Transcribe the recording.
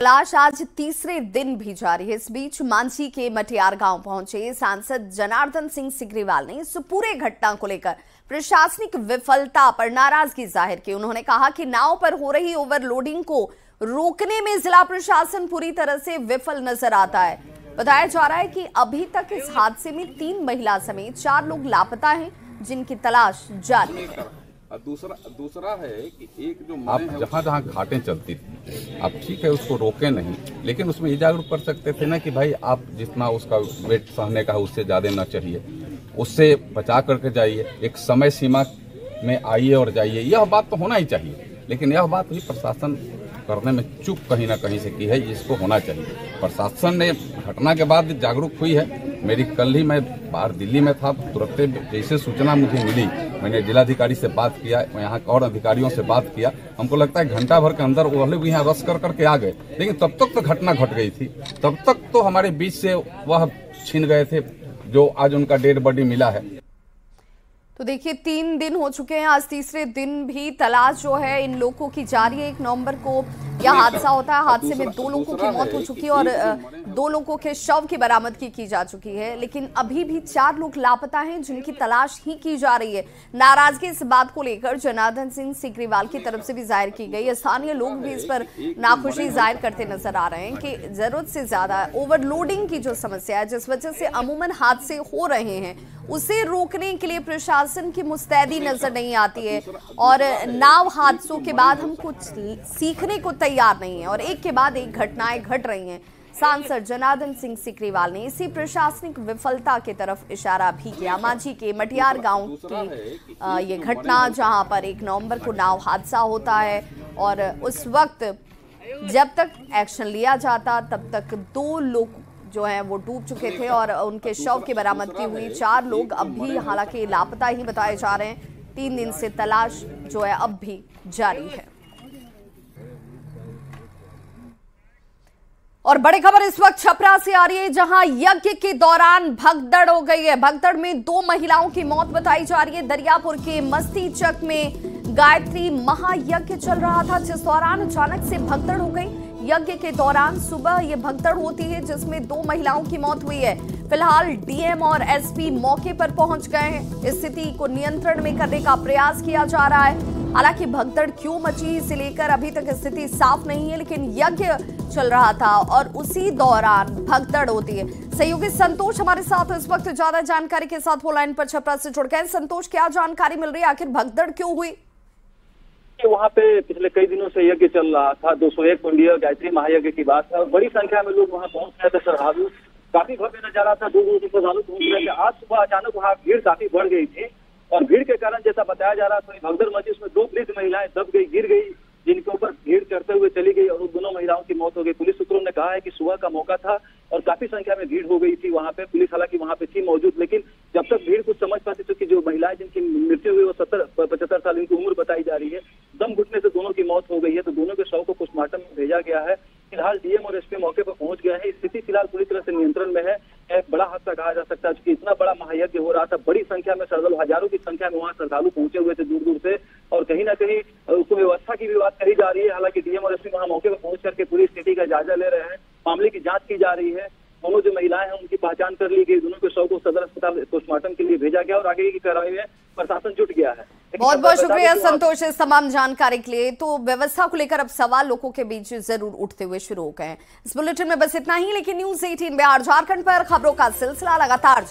तलाश आज तीसरे दिन भी जारी है। इस बीच मांझी के मटियार गांव पहुंचे सांसद जनार्दन सिंह सिग्रीवाल ने इस पूरे घटना को लेकर प्रशासनिक विफलता पर नाराजगी जाहिर की। उन्होंने कहा कि नाव पर हो रही ओवरलोडिंग को रोकने में जिला प्रशासन पूरी तरह से विफल नजर आता है। बताया जा रहा है कि अभी तक इस हादसे में 3 महिला समेत 4 लोग लापता हैं, जिनकी तलाश जारी है। दूसरा है कि एक जो आप जहाँ घाटें चलती थी, आप ठीक है उसको रोके नहीं, लेकिन उसमें ये जागरूक कर सकते थे ना कि भाई आप जितना उसका वेट सहने का है उससे ज्यादा न चढ़िए, उससे बचा करके जाइए, एक समय सीमा में आइए और जाइए। यह बात तो होना ही चाहिए, लेकिन यह बात भी प्रशासन करने में चूक कहीं ना कहीं से की है। इसको होना चाहिए। प्रशासन ने घटना के बाद जागरूक हुई है। मेरी कल ही मैं बाहर दिल्ली में था, तुरंत जैसे सूचना मुझे मिली मैंने जिलाधिकारी से बात किया, यहाँ और अधिकारियों से बात किया। हमको लगता है घंटा भर के अंदर वो लोग यहाँ रस कर करके आ गए, लेकिन तब तक तो घटना घट गई थी। तब तक तो हमारे बीच से वह छिन गए थे जो आज उनका डेड बॉडी मिला है। तो देखिए 3 दिन हो चुके हैं, आज तीसरे दिन भी तलाश जो है इन लोगों की जारी है। 1 नवंबर को यह हादसा होता है। हादसे में 2 लोगों की मौत हो चुकी है और 2 लोगों के शव की बरामदगी की जा चुकी है, लेकिन अभी भी 4 लोग लापता हैं, जिनकी तलाश ही की जा रही है। नाराजगी इस बात को लेकर जनार्दन सिंह सिग्रीवाल की तरफ से भी जाहिर की गई। स्थानीय लोग भी इस पर नाखुशी जाहिर करते नजर आ रहे हैं कि जरूरत से ज्यादा ओवरलोडिंग की जो समस्या है, जिस वजह से अमूमन हादसे हो रहे हैं, उसे रोकने के लिए प्रशासन की मुस्तैदी नजर नहीं आती है और नाव हादसों के बाद हम कुछ सीखने को तैयार नहीं है और एक के बाद एक घटनाएं घट रही हैं। सांसद जनार्दन सिंह सिग्रीवाल ने इसी प्रशासनिक विफलता की तरफ इशारा भी किया। मांझी के मटियार गांव की ये घटना, जहां पर 1 नवंबर को नाव हादसा होता है और उस वक्त जब तक एक्शन लिया जाता तब तक 2 लोग जो है वो डूब चुके थे और उनके शव की बरामदगी हुई। 4 लोग अब भी हालांकि लापता ही बताए जा रहे हैं। 3 दिन से तलाश जो है अब भी जारी है। और बड़ी खबर इस वक्त छपरा से आ रही है, जहां यज्ञ के दौरान भगदड़ हो गई है। भगदड़ में 2 महिलाओं की मौत बताई जा रही है। दरियापुर के मस्ती चक में गायत्री महायज्ञ चल रहा था, जिस दौरान अचानक से भगदड़ हो गई। यज्ञ के दौरान सुबह ये भगदड़ होती है, जिसमें 2 महिलाओं की मौत हुई है। फिलहाल डीएम और एसपी मौके पर पहुंच गए हैं। स्थिति को नियंत्रण में करने का प्रयास किया जा रहा है। हालांकि भगदड़ क्यों मची इसे लेकर अभी तक स्थिति साफ नहीं है, लेकिन यज्ञ चल रहा था और उसी दौरान भगदड़ होती है। सहयोगी संतोष हमारे साथ इस वक्त ज्यादा जानकारी के साथ फोन लाइन पर छपरा से जुड़ गए। संतोष, क्या जानकारी मिल रही है, आखिर भगदड़ क्यों हुई? वहाँ पे पिछले कई दिनों से यज्ञ चल रहा था। 201 कुंडीय गायत्री महायज्ञ की बात है और बड़ी संख्या में लोग वहाँ पहुंच रहे थे। श्रद्धालु काफी भव्य नजारा था, दूर से श्रद्धालु पहुंच रहे थे। आज सुबह अचानक वहाँ भीड़ काफी बढ़ गई थी और भीड़ के कारण जैसा बताया जा रहा था भगदड़ मची, उसमें 2 वृद्ध महिलाएं दब गई, गिर गई, जिनके ऊपर भीड़ चढ़ते हुए चली गई और उन दोनों महिलाओं की मौत हो गई। पुलिस सूत्रों ने कहा है कि सुबह का मौका था और काफी संख्या में भीड़ हो गई थी वहाँ पे। पुलिस हालांकि वहाँ पे थी मौजूद, लेकिन जब तक भीड़ कुछ समझ पाती तो कि जो महिलाएं जिनकी मृत्यु हुई वो 70-75 साल इनकी उम्र बताई जा रही है। दम घुटने से दोनों की मौत हो गई है, तो दोनों के शव को पोस्टमार्टम में भेजा गया है। फिलहाल डीएम और एसपी मौके पर पहुंच गए हैं। स्थिति फिलहाल पूरी तरह से नियंत्रण में है। एक बड़ा हादसा कहा जा सकता है, क्योंकि इतना बड़ा महायज्ञ हो रहा था, बड़ी संख्या में श्रद्धालु, हजारों की संख्या में वहाँ श्रद्धालु पहुंचे हुए थे दूर दूर से और कहीं ना कहीं उसको व्यवस्था की भी बात कही जा रही है। हालांकि डीएम और एसपी वहाँ मौके पर पहुंच करके पूरी स्थिति का जायजा ले रहे हैं। मामले की जांच की जा रही है। दोनों जो महिलाएं हैं उनकी पहचान कर ली गई, दोनों के शव को सदर अस्पताल पोस्टमार्टम के लिए भेजा गया और आगे की कार्रवाई में प्रशासन जुट गया है। बहुत बहुत शुक्रिया संतोष इस तमाम जानकारी के लिए। तो व्यवस्था को लेकर अब सवाल लोगों के बीच जरूर उठते हुए शुरू हो गए हैं। इस बुलेटिन में बस इतना ही, लेकिन न्यूज़ 18 बिहार झारखंड पर खबरों का सिलसिला लगातार